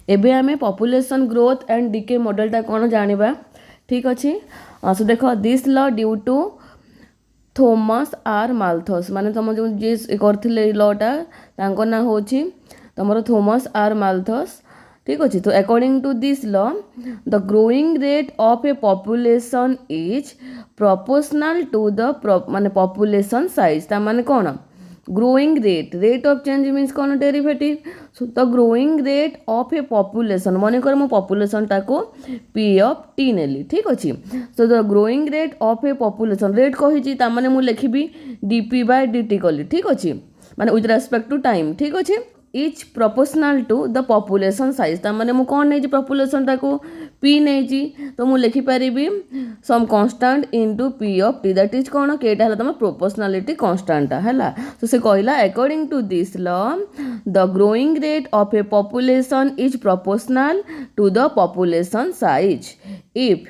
एबे आमे population growth and decay मॉडलटा कौन जानिबा ठीक अच्छे। सो देख this law due to Thomas R Malthus माने तुम जो जी करथिले लॉटा तांको ना होची तुमरो थॉमस आर माल्थस ठीक अच्छे। तो according to this law the growing rate of a population is proportional to the माने पॉपुलेशन साइज ता माने कौन growing rate of change means कौन derivative. So the growing rate of a population मन कर मो पॉपुलेशन टाको पी ऑफ टी नेली ठीक अच्छे। सो the growing rate of a population rate कही ताने मु लिखी डीपी बाय डीटी कली ठीक अच्छे माने विथ रेस्पेक्ट टू टाइम ठीक अच्छे is proportional to the population size ताने मु कौन नहीं पॉपुलेशन टाको पी नहीं तो मु लिखि पारि some constant into P of T that is कौन केटा है तुम प्रोपोर्शनलिटी कांस्टेंट है। तो से कहला according to this law the growing rate of a population is proportional to the population size if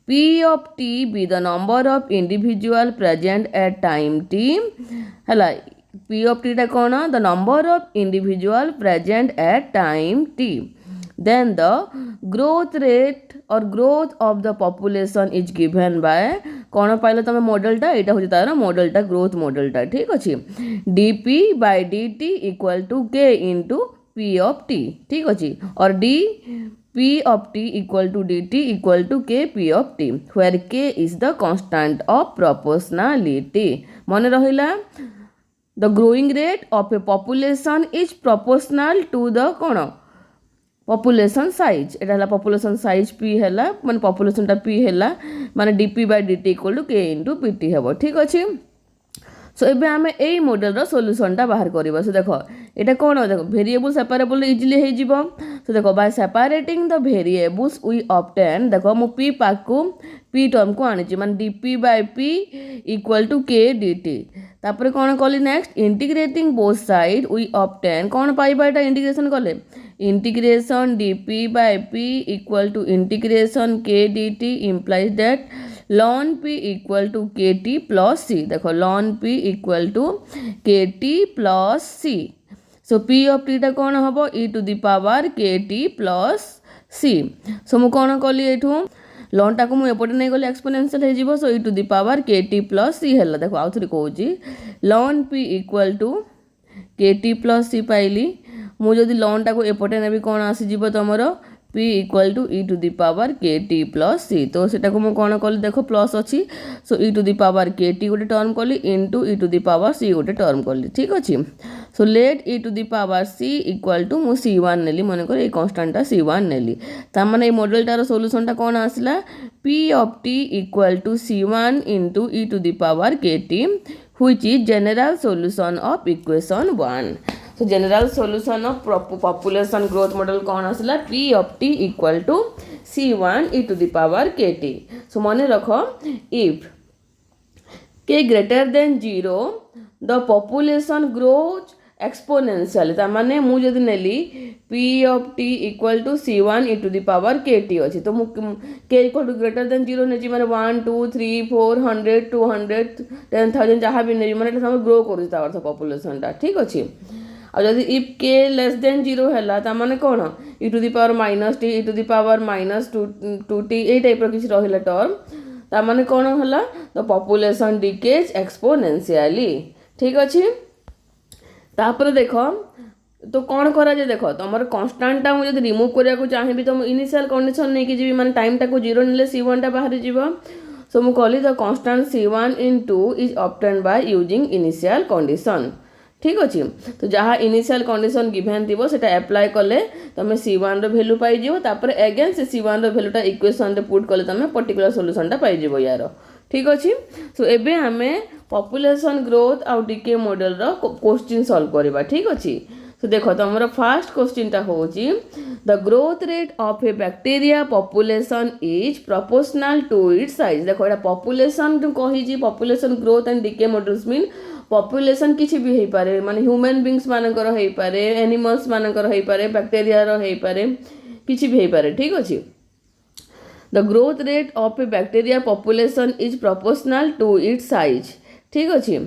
P of t be the number of individual present at time t है। P of t टा कौन the number of individual present at time t then the growth rate or growth of the population is given by कौन pile तुम मॉडलटा यहाँ हूँ तार मॉडलटा growth मॉडलटा ठीक अच्छे dp by dt equal to k into p of t ठीक अच्छे और d p of t equal to dt equal to k p of t where k is the constant of proportionality मन रहिला the growing rate of a population is proportional to the कौन population size एटा है population size P है माने population टा P है माने dp by dt equal to k into pt हे ठीक अच्छे। सो एबे आमे एई मॉडल रो सॉल्यूशनटा बाहर करबा। सो देखो एटा कोन देखो वेरिएबल सेपरेबल इजीली हे जिवो। सो देखो by separating the variables we obtain देखो मु पी पाकु पी टर्म को आनी माने dp by p equal to k dt तापर कोन कली next integrating both side we obtain कोन पाइबा एटा इंटीग्रेशन कले integration dp by p equal to integration k dt implies that ln p equal to k t plus c देखो ln p equal to k t plus c. So p of T टा कौन हम e to the power k t plus c. सो मु कौन कली एठू lawn टाको मु एपटे नहीं गली एक्सपोनेंशियल हे जिवो so e to the power k t plus c है देखो आउ थरी कहूँ ln p equal to k t plus c पाइली मु जदि लॉन टाको एपटे नेबी कौन आसीजिवो तुमरो p equal to e to the power k t plus c. तो सेटा को मैं कौन कली देखो प्लस अच्छी so e to the power k t गोटे टर्म कली into e to the power c गोटे टर्म कली ठीक अच्छे। So let e to the power c equal to मु c1 नेली मन कर कन्स्टाटा c1 नेली तार मॉडलटार सॉल्यूशनटा कौन आसला p of t equal to c1 into e to the power k t which is general solution of equation 1। So general solution of population growth model कौन आसला p of t equal to c1 e to the power kt। So मन रखो if k greater than 0 the population grows exponentially ता माने मु जदि नेली p of t equal to c1 e to the power kt अछि तो मु k equal to greater than 0 नेची माने 1 2 3 4 100 200 10,000 जहाँ भी नेली माने हम ग्रो करू ता अर्थ पॉपुलेशन टा ठीक अछि। और जब इफ के लेस देन 0 है माने कौन e to the power minus t e to the power minus two t a type किसी रहा टर्म ता माने कौन है द पॉपुलेशन डिकेज एक्सपोनेंशियली ठीक अच्छे। तापर देख तो कौन करा जे देख तुम कन्स्टांटा मुझे रिमूव करने को चाहिए तुम इनिशियल कंडीशन नहीं कि जी माने टाइम टाको 0 नेले c1 टा बाहर जीव। सो मु कहली the constant c1 into is obtain by using initial condition ठीक अच्छे। तो जहाँ इनिशियल कंडीशन गिवन थी सेटा अप्लाई कले तुम c1 रो वैल्यू पाई तापर अगेन से c1 रो वैल्यूटा इक्वेशन रे पुट कले तुम पर्टिकुलर सॉल्यूशनटा पाई यार ठीक अच्छे। सो एबे आमे पॉपुलेशन ग्रोथ आउ डीके मॉडल रो क्वेश्चन सॉल्व करबा ठीक अच्छे। तो देखो तुम फर्स्ट क्वेश्चनटा होची the growth rate of a bacteria population is proportional to its size. देखो एटा पॉपुलेशन कही population growth and decay models mean population किसी भी हो पारे माने ह्यूमन बींग्स मानकर हो पारे एनिमल्स मानकर हो पारे बैक्टीरिया रो हो पारे किसी भी हो पारे ठीक अच्छे। The growth rate of a bacteria population is proportional to its size ठीक अच्छे।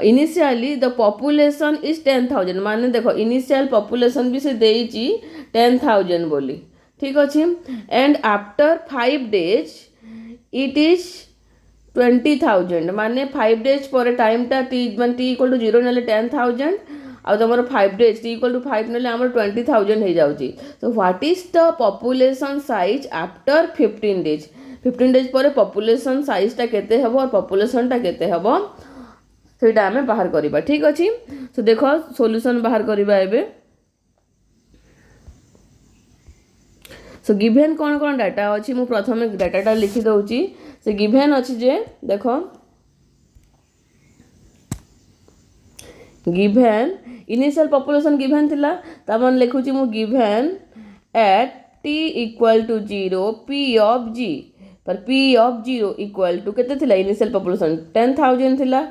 इनिशियली द पॉपुलेशन इज 10,000 माने देखो इनिशियल पॉपुलेशन भी से देइची 10,000 बोली ठीक अच्छे and after 5 days it is 20,000 माने 5 days पर टाइम टा टी मान टी इक्वल टू 0 नेले 10,000 आ तुम 5 days टी इक्वल टू 5 नेले आमर 20,000 हो जाउची so what is the population size after 15 days 15 days पर पॉपुलेशन साइज टा केते हबो और पॉपुलेशन टा केते हबो सेटा आमे बाहर करिबा ठीक अछि सो देखो सॉल्यूशन बाहर करिबा एबे सो गिवन कौन कौन डाटा अच्छी मु प्रथम डाटाटा लिखि दउची से गिवन अच्छी जे देखो गिवन इनिशियल पॉपुलेशन गिवन थिला तमन लिखुची मु given at t equal to 0 p of g पर p ऑफ 0 इक्वल टू केते थिला इनिशियल पॉपुलेशन 10,000 थिला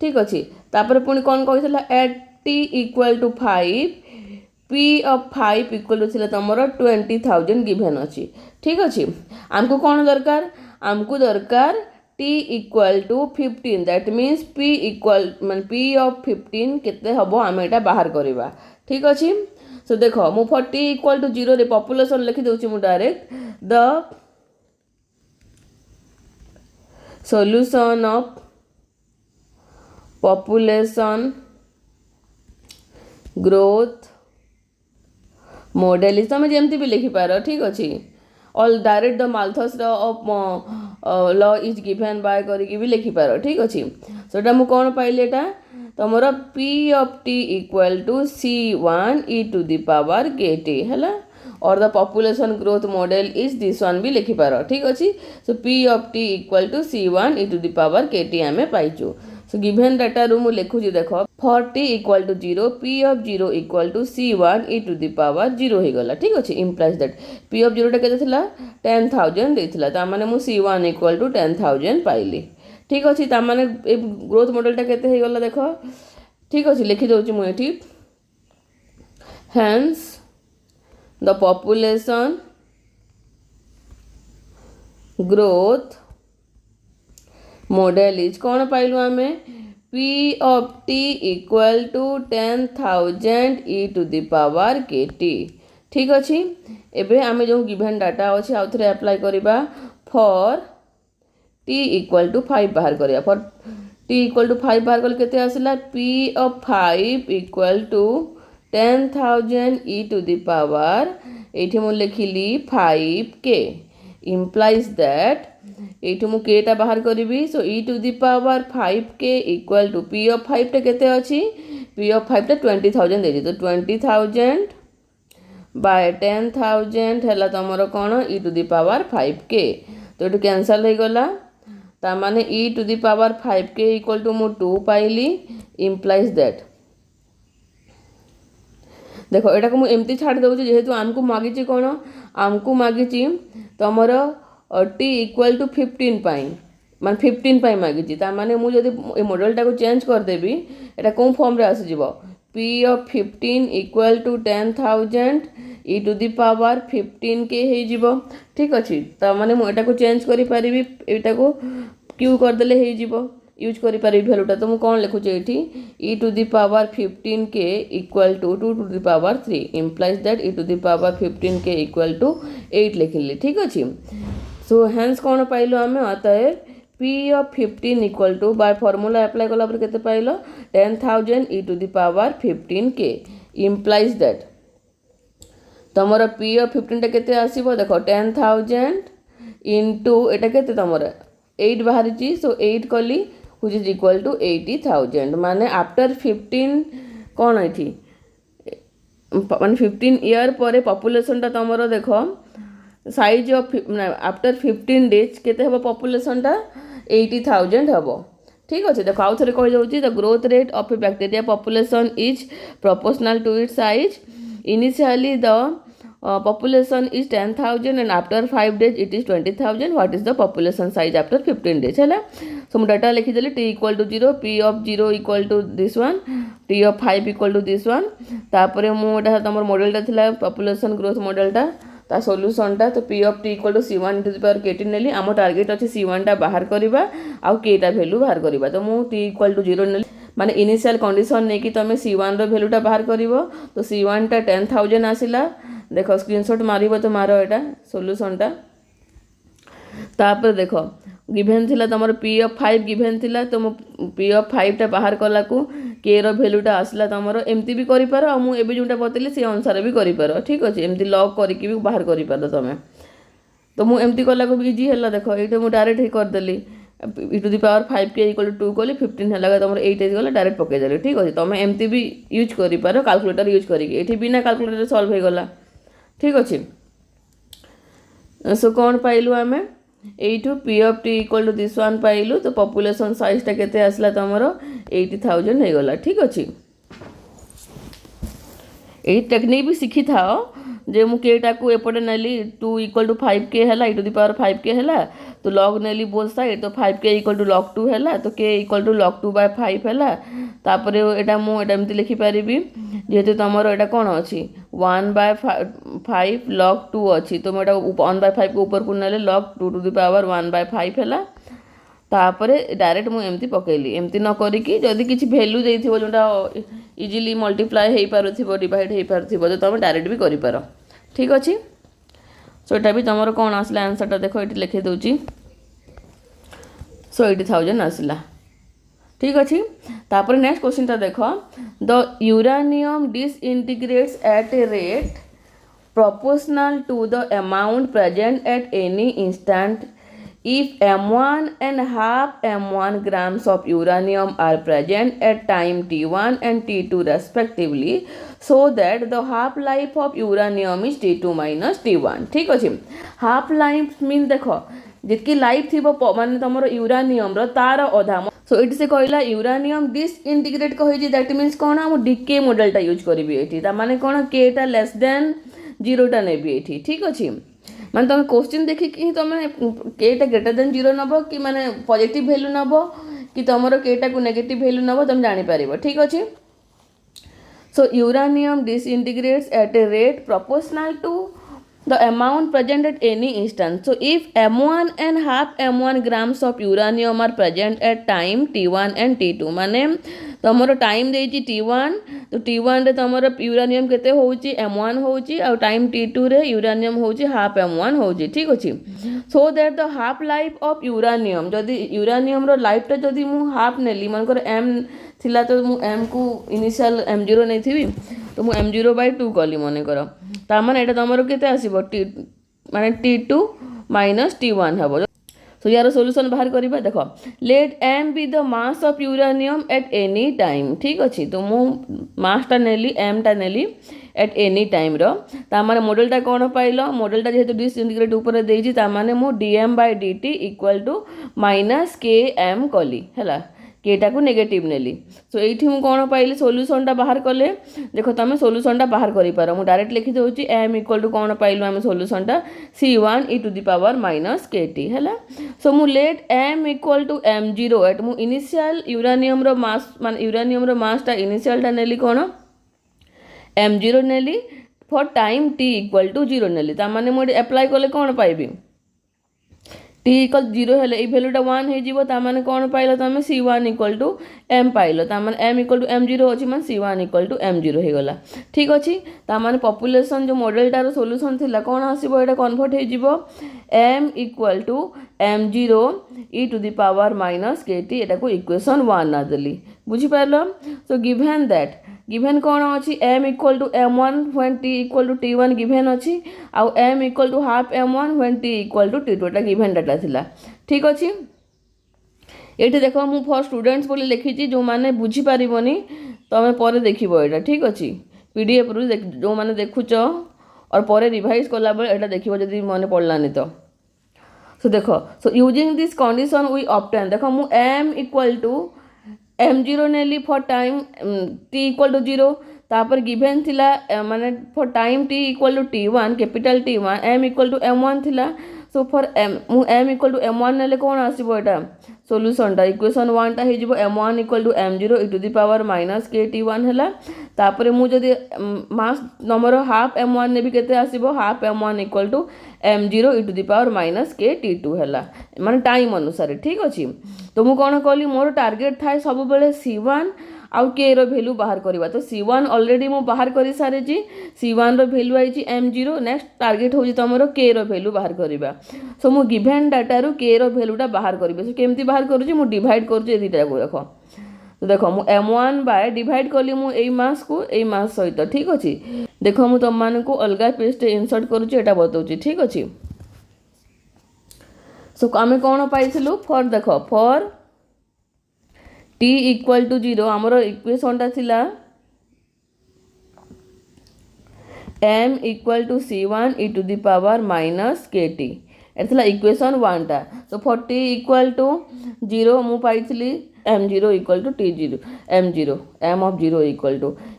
ठीक अच्छे तापर पुणी कौन कही at t equal to 5 p of 5 equal to थिला तमर 20,000 गिवन अच्छी ठीक अच्छे आमको कौन दरकार आमको दरकार t equal to 15 that means p equal मान p ऑफ 15 केते हबो आम एटा बाहर करवा ठीक अच्छे सो देखो मु फॉर t इक्वल टू 0 रे पॉपुलेशन लिखि दउची मु direct the solution of population growth model इस तुम जमती भी लिखि पार ठीक अच्छे all direct the Malthus law is given by करके भी लिखि पार ठीक अच्छे सोटा मु कौन पाइली एटा तुमर p of t equal to c1 e to the power kt हैला और the population growth model is this one भी लिखि पार ठीक अच्छे so p of t equal to c1 e to the power kt आमे पाइचु सो गिवन डाटा रू मु लिखुची देखो for t equal to 0 p of 0 equal to c1 e to the power 0 हो गला ठीक अच्छे इम्प्लाइज दैट p ऑफ 0 टा केते थिला 10,000 देथिला ता माने मु c1 इक्वल टू 10,000 पाइली ठीक अच्छे ता माने ए ग्रोथ मॉडल टा केते हो गला देखो ठीक अच्छे लिखि दउची मु एठी hence the population growth model is कौन पाइलु आमे p of t equal to 10,000 e to the power kt ठीक अच्छे एबे आमे जो गिवन डाटा अच्छे आउ थरे अप्लाई करिबा फॉर t इक्वल टू 5 बाहर करिया फॉर t इक्वल टू 5 बाहर कल केते आसिला p of 5 equal to 10,000 e to the power एठी मु लिखिली 5k implies that एठू मु केटा बाहर करी so e to the power 5k equal to p of 5 टा केते अछि p ऑफ 5 टा 20,000 दे तो 20,000 बाय 10,000 हैला तमरो कोन e to the power 5k तो एटू कैंसिल हो गला ता माने e to the power 5k equal to मु 2 पाइली implies that देखो एटा को मु एमती छाड़ दउची जेहेतु आमको मागिची कोन आमको मागिची तमरो t इक्वल टू 15 पाई मान 15 पाई मागिची ता माने मु जदी ए मॉडल टा को चेंज कर देबी एटा कोन फॉर्म रे आसी जिवो p of 15 equal to 10,000 e to the power 15k हे जिवो ठीक अछि ता माने मु एटा को चेंज करि परिबी एटा को q कर देले हे जिवो यूज करि परिबी वैल्यूटा तो मु कोन लिखु जे एठी e to the power 15k equal to 2 to the power 3 implies that e to the power 15k equal to 8 लिखिली ठीक अछि सो हेंस कौन पाइलो आमे अतः p of 15 equal to by formula apply कला पर केते पाइलो 10,000 e to the power 15k implies that तमरो p ऑफ 15 टा केते आसीबो देखो 10,000 इनटू एटा केते तमरो 8 बाहरिची सो 8 कली व्हिच इज इक्वल टू 80,000 माने आफ्टर 15 कौन एठी माने 15 ईयर पर पॉपुलेशन टा तमरो देखो साइज ऑफ आफ्टर 15 days केते हबो पॉपुलेशन टा 80,000 हबो ठीक अच्छे देखो आउ थे कही जाऊँगी the growth rate of a bacteria population is proportional to its size initially the population is 10,000 and after 5 days it is 20,000 what is the population size after 15 days है so mu data लिखी देली t equal to 0 p of 0 equal to this one t of 5 equal to this one तापरे मु एटा तमर model टा थिला population growth model टा ता solution टा तो p of t equal to c1 into the power kt नेली आम टार्गेट अछि c1 टा बाहर करबा आ k टा वैल्यू बाहर करबा तो मु t equal to 0 नेली माने इनिशियल कंडीशन नहीं कि तुम C1 रो वैल्यूटा बाहर करिवो तो C1 टा 10,000 आसिला देखो स्क्रीनशॉट मारिबो तो मारो एटा सॉल्यूशनटा तापर देखो गिवन थिला तमर P(5) गिवन थिला तो मु P(5) टा बाहर कला को K रो वैल्यूटा आसला तमर एमती भी करि पारो आ मु एबे जोटा बतेली से अनुसार भी करि पारो ठीक अछि एमती लॉग करि कि भी बाहर करि पारो तमे तो मु एमती कला को इजी हला देखो एटा मु डायरेक्ट ही कर देली e⁵ इक्वल टू 2 कली 15 हला तुम 8 गला डायरेक्ट पकई देली ठीक अच्छे तुम एमती भी यूज कर पार कैलकुलेटर यूज करी बिना कैलकुलेटर सॉल्व हो गला ठीक अच्छे सो कौन पाइलु आम यू P(t) equal to this one पाइलु तो पॉपुलेशन साइजटा केते आसला तुमर 80,000 हो गला ठीक अच्छे यही टेक्निक भी शिखी थाओ जे मु केटा को एपटे नेली 2 इक्वल टू 5k है e⁵ है तो लॉग नेली बोथ साइड तो 5k इक्वल टू log 2 है तो k इक्वल टू log 2/5 है तापर एटा मु एटा एमती लिखि पारिबी जेहेतु तुमर एटा कोन अछि 1/5 log 2 अछि तो एटा 1/5 को ऊपर को नेले log 2 टू द पावर 1/5 है तापरे डायरेक्ट मु एमती पकेली एमती न करी कि जदी किछि वैल्यू देथिबो जोटा इजीली मल्टीप्लाई हेई पारुथिबो डिवाइड हेई पारुथिबो तो तुम डायरेक्ट भी करि पारो ठीक अछि सो एटा भी तुमर कोन आसला आंसरटा देखो एटी लिखि दउची सो 80,000 आसला ठीक अछि तापर नेक्स्ट क्वेश्चनटा देखो the uranium disintegrates at a rate proportional to the amount present at any instant if m1 and half m1 grams of uranium are present at time t1 and t2 respectively so that the half life of uranium is t2 minus t1 ठीक अछि half life mean देखो जितकी life थी माने तुम uranium रो तार अधा so it से कहला यूरानियम डिसइंटीग्रेट कहि दैट मीन्स कोन हम डीके मॉडलटा यूज करबी एठी ता माने कोन के टा लेस देन 0 टा नेबी एठी ठीक अछि माने तुम क्वेश्चन देखि कि तुम केटा ग्रेटर देन 0 नबो कि माने पॉजिटिव वैल्यू नबो कि तुमरो केटा को नेगेटिव वैल्यू नबो तुम जानि पारिबो ठीक अछि so uranium disintegrates at a rate proportional to the amount present at any instant so if m1 and half m1 grams of uranium are present at time t1 and t2 माने तमरो time देछि t1 तो t1 रे तमरो uranium केते होउची m1 होउची और time t2 रे uranium होउची हाफ m1 होउची ठीक अछि so that the half life of uranium जदी यूरेनियम रो लाइफ टा जदी मु हाफ नेली मनकर m थिला तो मु m को इनिशियल m0 नै थिबी तो मु m0/2 कली मने करो ता माने एटा तमरो केते आसीबो t माने t2 माइनस t1 हबो सो यार सॉल्यूशन बाहर करिबा देखो let m be the mass of uranium at any time ठीक अछि तो मु मास टा नेली m टा नेली एट एनी टाइम रो ता माने मॉडलटा कोन पाइलो मॉडलटा जेहेतु डिसइंटीग्रेट ऊपर देइजी ता माने मु dm/dt इक्वल टू -km कली हैला केटा को नेगेटिव नेली सो एठी मु कोन पाइली सॉल्यूशनटा बाहर कले देखो तमे सॉल्यूशनटा बाहर करि पारो मु डायरेक्ट लिखि दउची m इक्वल टू कोन पाइलो हम सॉल्यूशनटा c1 e⁻ -kt हैला सो मु let m equal to m0 at मु इनिशियल यूरेनियम रो मास मान यूरेनियम रो मास टा इनिशियल टा नेली कोन m0 नेली for time t equal to 0 नेली ता माने मु अप्लाई कले कोन पाइबी t इक्वल 0 हेले ई वैल्यूटा 1 हे जीवो ता माने कोन पाइलो तमे c1 equal to m pilo ता माने m इक्वल टू m0 अछि माने c1 इक्वल टू m0 हे गला ठीक अछि ता माने पॉपुलेशन जो मॉडलटा रो सॉल्यूशन थिला कोन आसीबो एटा कन्वर्ट हे जीवो m equal to m0 e⁻ kt एटा को इक्वेशन 1 ना देली बुझी पारलो सो गिवन दैट गिवन कौन अच्छी m equal to m1 when t equal to t1 given अच्छी आउ m equal to half m1 when t equal to t2 एटा गिवन डाटा थिला ठीक अच्छी ये देखो मु फॉर स्टूडेंट्स बोली लिखी जो मैंने बुझी पारिबनी तमे पर देखिबो एटा ठीक अच्छी पीडीएफ रु जो मैंने देखुच और पर रिवाइज कला बेले एटा देखिबो जदी मने पड़लानी तो सो देखो so using this condition we obtain देखो मु m इक्वल टू m0 नेली for time t equal to 0 तापर गिवन थिला माने for time t equal to t1 capital t1 m equal to m1 थिला so for m equal to m1 नेले कोन आसीबो एटा solution equation 1 टा हो m1 equal to m0 e to the power minus k t1 है। तापर मुझे mass number half m1 ने भी केते आसीबो half m1 equal to m0 e to the power minus k t2 है माने टाइम अनुसार। ठीक अच्छे तो मुझे कौन कली मोर टार्गेट थाए सब बेले C1 आउ के रो वैल्यू बाहर करवा। तो C1 ऑलरेडी मु बाहर कर सारी C1 रो वैल्यू आई m0 नेक्स्ट टार्गेट हो तुम के रो वैल्यू बाहर करवा। सो मु गिवन डाटा रू के रो वैल्यूटा बाहर करी। सो केमती बाहर करूँ मु डिवाइड करुँचे दुटा को देख। तो देख मु m1 बाय डिवाइड कली मु एई मास को एई मास सहित। ठीक अच्छे देख मु तुम मान को अलग पेज इनसर्ट करुँचे एटा बताऊँ। ठीक अच्छे सो आम कौन पाइलु फॉर देख फॉर t इक्वल टू 0 आमर इक्वेशनटा थिला m equal to C1 e to the power minus k t एटा इक्वेशन 1 टा। तो फॉर t इक्वल टू 0 मु पाइली m0 equal to t0 m0 m of 0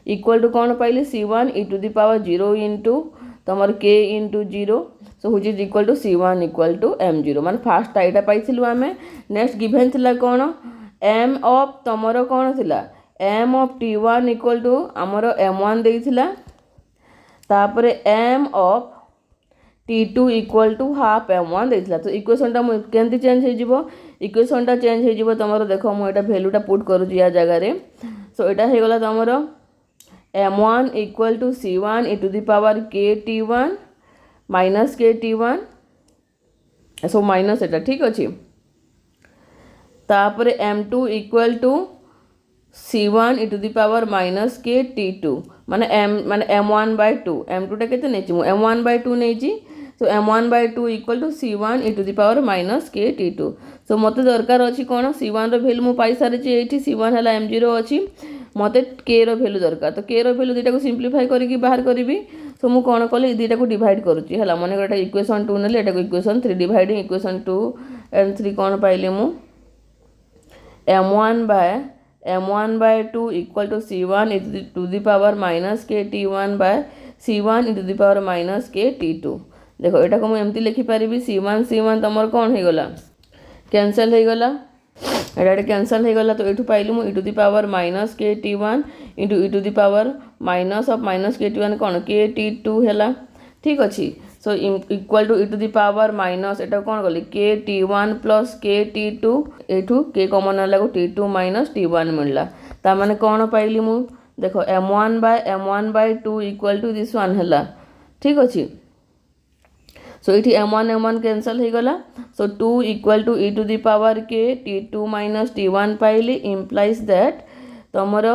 equal to कौन पाइली C1 e to the power 0 into तुम k into 0 so which is equal to C1 equal to m0 मान fast एटा पाइलु आम। Next given थिला कौन m of तुमर कौन थिला m of t1 equal to आमर m1 देइथिला। तापरे m of t2 equal to half m1 देइथिला। तो इक्वेशनटा केमती चेंज हो जिवो इक्वेशनटा चेंज हो जिवो तुमर देख मु एटा वैल्यूटा पुट करू या जगह रे। सो एटा हे गला तुमर m1 equal to C1 e to the power k t1 minus k t1 so minus एटा। ठीक अच्छे तापर m2 equal to C1 e to the power minus k t2 माने m1 बाय 2 m2 टा केते नेछि मु m1 बाय 2 नेछि। So m1 by 2 equal to C1 e to the power minus k t2। सो मते दरकार अछि कोन C1 रो वैल्यू मु पाई सारे छि एठी C1 हला m0 अछि मते k रो वैल्यू दरकार। तो k रो वैल्यू दिटा को सिंपलीफाई करिकि बाहर करिवि। सो मु कोन कले दिटा को डिवाइड करूछि हला माने एटा इक्वेशन 2 नेले एटा को इक्वेशन 3 डिवाइडिंग इक्वेशन 2 एंड 3 कोन पाइले मु m1 by 2 equal to C1 e to the power minus k t1 by C1 e to the power minus k t2। देखो एटा को मु एमती लिखि पारिबी C1 तमर कोन हे गला कैंसिल हे गला एटा कैंसिल हे गला। तो एठू पाइलु मु e to the power minus k t1 into e to the power minus of minus k t1 कोन के t2 हैला। ठीक अछि सो equal to e to the power minus एटा कोन गली के t1 प्लस के t2 एठू के कॉमन लागो t2 माइनस t1 मिलला। ता माने कोन पाइली मु देखो m1 by 2 equal to this one हैला। ठीक अछि सो इठी m1 कैंसिल हे गला। So 2 equal to e to the power k t2 minus t1 पाइली implies that तुमर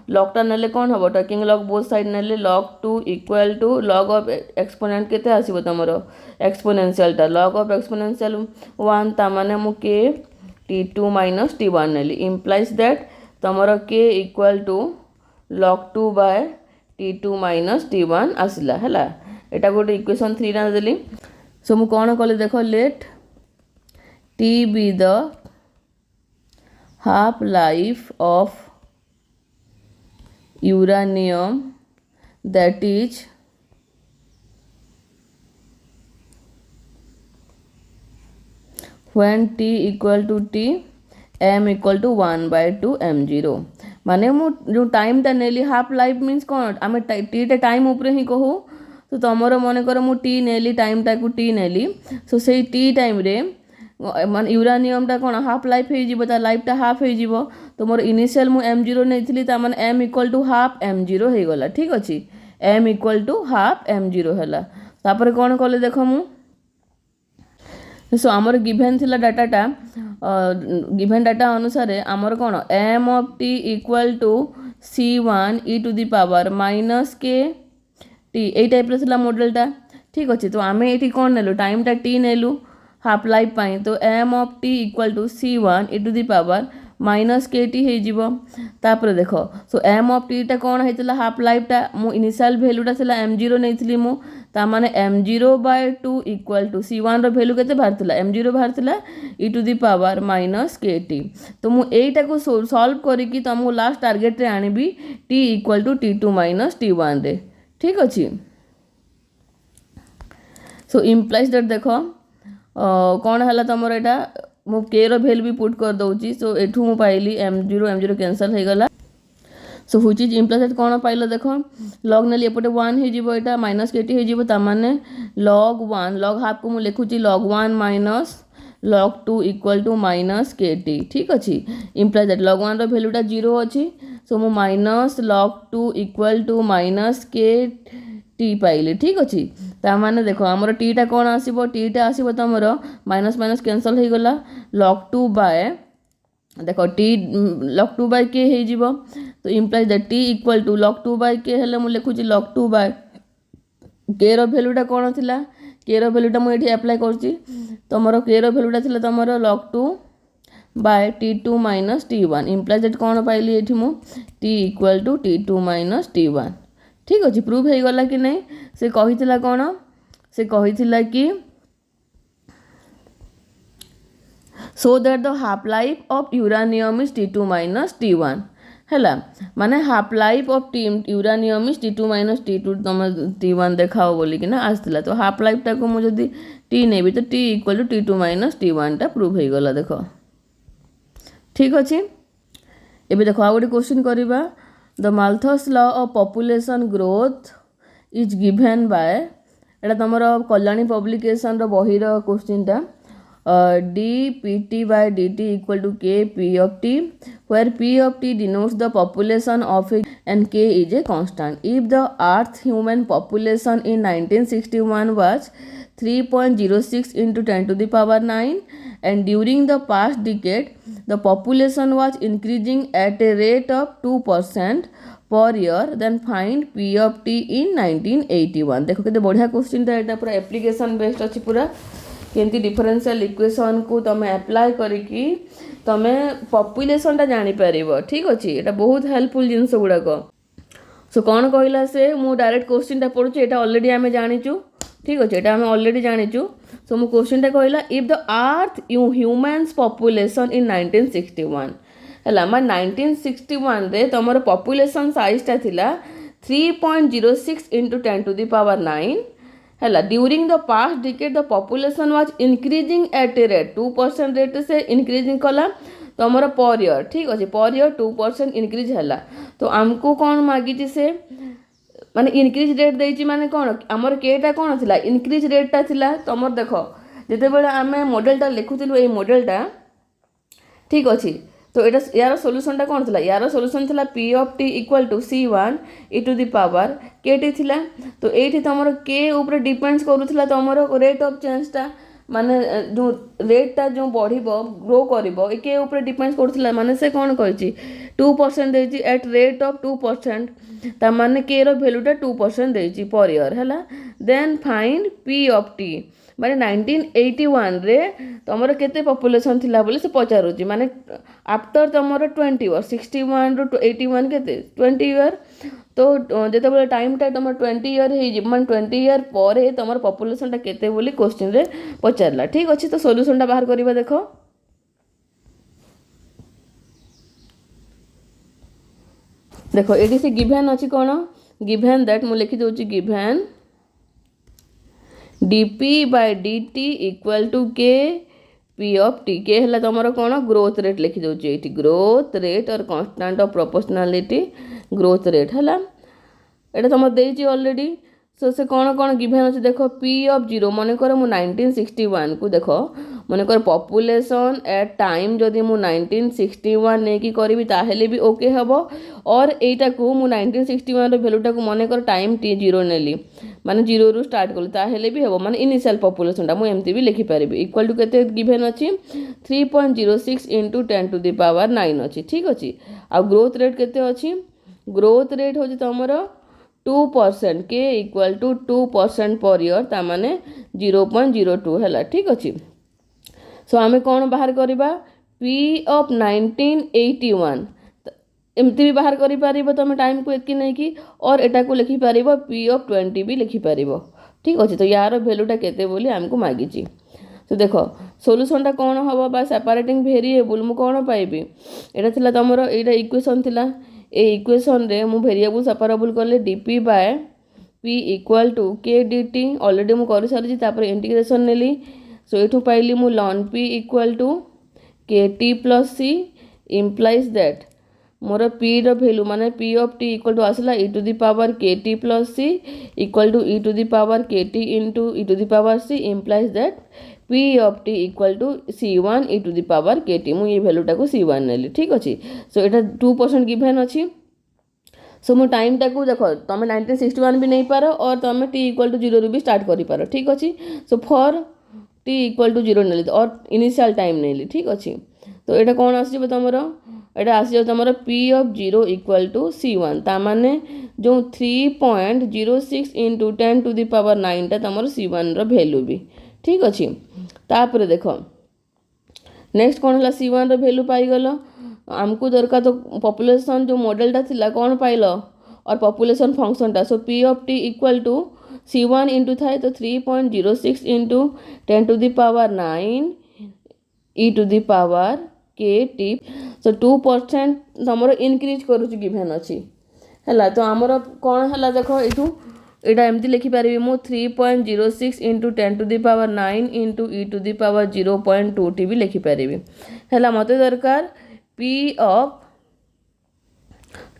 लॉगटा नेले कौन हम टेकिंग लॉग बोथ साइड नेले log 2 इक्वल टू लॉग ऑफ एक्सपोनेंट केते आसीबो तुमर एक्सपोनेंशियलटा लॉग ऑफ एक्सपोनेंशियल 1 ता माने मु के t2 minus t1 Nelly implies that तुमर k equal to log 2 by t2 minus t1 आसिला हैला। एटा गोटे इक्वेशन 3 ना देली। सो मु कोन कले देखो let t be the half life of uranium that is when t equal to t m equal to 1 by 2 m0 माने मु जो टाइम टा नेली हाफ लाइफ मीन्स कौन आम टी टा टाइम उपरे ही कहू। तो तुमर मन कर मु टी नेली टाइम टा को टी नेली सो से टी टाइम रे माने यूरानियम टा कौन हाफ लाइफ हो लाइफ टा हाफ हो। तो मोर इनिशियल मु m0 नहीं ता माने m equal to half m0 हो गला। ठीक अच्छे m equal to half m0 है। तापर कौन कले देख मु सो आमर गिभेन थिला डाटाटा गिभेन डाटा अनुसार आमर कौन m of t equal to C1 e to the power minus k t a type रे मॉडलटा। ठीक अच्छे तो आम ये कौन नेलु टाइम टा t नेलु हाफ लाइफ पाई। तो m of t equal to C1 e to the power minus k t हो देख सो m ऑफ t टा कौन होता हाफ लाइफ टा मु इनिशियल वैल्यूटा था m0 नहीं मु ता माने m0 by 2 equal to C1 रो वैल्यू केते बाहर थिला m0 बाहर थिला e to the power minus k t. तो मु एटा को सॉल्व करिकि तुमको लास्ट टारगेट रे आनिबी t equal to t2 minus t1 रे। ठीक अछि सो इम्प्लाइज दैट देखो कौन है तुमर एटा मु के रो वैल्यू भी पुट कर दउची सो एठू मु पाइली m0 कैंसल हो गला so which is implies that cone pilo देखो log नेली एपटे 1 हे जीवो एटा माइनस केटी हे जीवो ता माने log 1 log हाफ को मु लिखुची log 1 minus log 2 equal to minus k t ठीक अछि इम्प्लाइज दैट log 1 रो वैल्यूटा 0 अछि सो मु minus log 2 equal to minus k t पाइली ठीक अच्छी ता माने देखो आमर टी टा कौन आसीबो टी टा आसीबो तमर माइनस माइनस कैंसल हो गला log 2 बाय देखो टी log 2 बाय के हे जीवो तो implies that t equal to log 2 by k हेले मु लिखुची log 2 बाय के रो वैल्यूटा कौन थिला के रो वैल्यूटा मु एठी अप्लाई करची तमर के रो वैल्यूटा थिला तमर log 2 by t2 minus t1 implies that कौन पाइली एठी मु t equal to t2 minus t1 ठीक अच्छे प्रूव हो गला कि नहीं से कही कौन से कही कि so that the half life of uranium is T2 minus T1 हैला माने half life of uranium is T2 minus T2 तुम T1 देखाओ बोली कि ना आसला तो हाफ लाइफ टाक मुझे टी नेबी तो T equal to T2 minus T1 टा प्रूव हो गला देखो ठीक अच्छे एबे देखो आ गोटे क्वेश्चन करबा the Malthus law of population growth is given by एटा तमर कल्याणी पब्लिकेशन रो बही रो क्वेश्चन टा dpt by dt equal to k p of t where p of t denotes the population of a and k is a constant if the earth human population in 1961 was 3.06 into 10 to the power 9 and during the past decade the population was increasing at a rate of 2% per year then find p of t in 1981 देखो केते बढ़िया question ता एटा पूरा application based अछि पूरा केंती differential equation को तमे apply करिकी तमे पॉपुलेशन ता जानि परिबो ठीक अछि एटा बहुत हेल्पफुल जिंस गुडा को सो कौन कहला से मु डायरेक्ट क्वेश्चन ता पढुछु एटा ऑलरेडी आमे जानिचु ठीक अछि एटा आमे ऑलरेडी जानिचु सो मु क्वेश्चन ता कहला if the earth humans population in 1961 हला मा 1961 रे तमर पॉपुलेशन साइज ता थिला 3.06 into 10 to the power 9 हला during the past decade the population was increasing at a rate 2% rate से इंक्रीजिंग कला तो हमर पर ईयर ठीक अछि पर ईयर 2% इंक्रीज हला तो हमको कौन मागी से माने इंक्रीज रेट देछि माने कौन हमर केटा कौन थिला इंक्रीज रेट ता थिला तो हमर देखो जते बेले आमे मॉडल ता लिखुतिलु ए मॉडल ता ठीक अछि तो एटा यार सॉल्यूशन टा कौन थिला यार सॉल्यूशन थिला p of t equal to c1 e to the power kt थिला तो एठी तमरो k ऊपर डिपेंड्स करूथिला तमरो रेट ऑफ चेंज ता माने जो रेट ता जो बढ़िबो ग्रो करिवो ए के ऊपर डिपेंड्स करूथिला माने से कोन कहछि 2% देछि एट रेट ऑफ 2% ता माने k रो वैल्यू ता 2% देछि पर ईयर हला then find p of t माने 1981 रे तमरो केते पॉपुलेशन थिला बोले से पचारुची माने आफ्टर तमरो 20 ईयर 61 रो 81 केते 20 ईयर तो जेते बोले टाइम ता तमरो 20 ईयर हे मान 20 ईयर परे तमरो पॉपुलेशन ता केते बोली क्वेश्चन रे पचारला ठीक अछि तो सॉल्यूशन ता बाहर करबा देखो देखो एडी से गिवन अछि कोन गिवन दैट मु लिखि दोछि given dp by dt equal to k p of t के हला तमरो कोन ग्रोथ रेट लिखि दोछि एठी ग्रोथ रेट और constant of proportionality growth rate हला एटा तम देछि ऑलरेडी सो से कोन कोन गिवन अछि देखो p of 0 माने कर मु 1961 को देखो माने कर पॉपुलेशन एट टाइम जदी मु 1961 ने की करबी ताहेले भी ओके हबो और एटा को मु 1961 रो वैल्यूटा को माने कर टाइम t0 नेली माने 0 रु स्टार्ट कल ताहेले भी हबो माने इनिशियल पॉपुलेशन ता मु एमती भी लिखि परिबी इक्वल टू केते गिवन अछि 3.06 into 10 to the power 9 अछि ठीक अछि आ ग्रोथ रेट केते अछि ग्रोथ रेट होछि तमरो 2% के इक्वल टू 2% पर ईयर ता माने 0.02 हला ठीक अछि सो आमे कोन बाहर करबा p of 1981 एमती भी बाहर करि पारिबो तमे टाइम को एकी नै की और एटा को लिखि पारिबो p of 20 भी लिखि पारिबो ठीक अछि तो यार वैल्यूटा केते बोली हमको मागी छी तो देखो सॉल्यूशन ता कोन हबो बा सेपरेटिंग वेरिएबल मु कोन पाइबी एटा थिला तमरो एटा इक्वेशन थिला ए इक्वेशन रे मु वेरिएबल सेपरेबल करले dp by p equal to k dt already मु करि सारजी तापर इंटीग्रेशन नेली सो एठू पाइली मु ln p equal to k t plus c implies that मोर पी भैल्यू माने p of t equal to आसला e to the power k t plus c equal to e to the power k t into e to the power c implies that p of t equal to C1 e to the power k t मुझे भैल्यूटा को C1 नेली ठीक अच्छे। सो यहाँ 2% given अच्छी। सो मो time टाक देख तुम 1961 भी नहीं पार और तुम टी इक्वल टू 0 रू भी स्टार्ट कर पार ठीक अच्छे। So for t equal to 0 नेली और इनिशियल टाइम नेली ठीक अच्छे। तो यहाँ कौन आसम यहाँ आसी तुम P of 0 equal to C1 ताने जो 3.06 इंटू 10 टू दी पावर 9 टा तुम C1 भैल्यू भी ठीक अच्छे। तापर देख नेक्स्ट कौन है C1 भैल्यू पाइगल आमको दरकार तो पॉपुलेशन जो मॉडलटा थिला कौन पाइल और पॉपुलेशन फंक्शनटा। So p of t equal to C1 into थाए तो 3.06 into 10 to the power 9 e to the power k t. So 2% तुम इनक्रीज करुच गिभेन अच्छी है। तो आमर कौन है देख यहाँ एमती लिखिपारि मु 3.06 into 10 to the power 9 into e to the power 0.2 t भी लिखिपारि है। मत दरकार पी ऑफ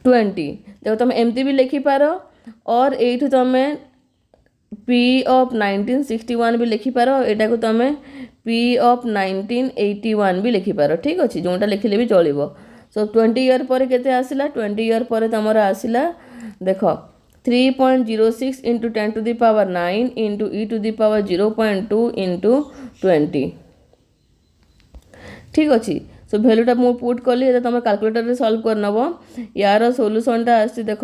20 देखो तुम एमती भी लिखिपार और ये तुम पी ऑफ 1961 भी लिखिपार यहाँ को तुम पी ऑफ 1981 भी लिखिपार ठीक अच्छे जोटा लिखिले भी चलो। सो 20 ईयर पर केते आसिला 20 ईयर पर तुम आसिला देख 3.06 into 10 to the power 9 into e to the power 0.2 into 20 ठीक अच्छे। सो भैल्यूटा मु पुट कली तुम कैलकुलेटर सॉल्व कर नब यार सोल्यूशनटा आसी देख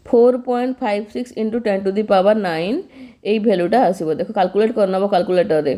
4.56 इंटू 10 टू दी पावर 9 यही भैल्यूटा आसो देख कैलकुलेट कर नब कैलकुलेटर रे।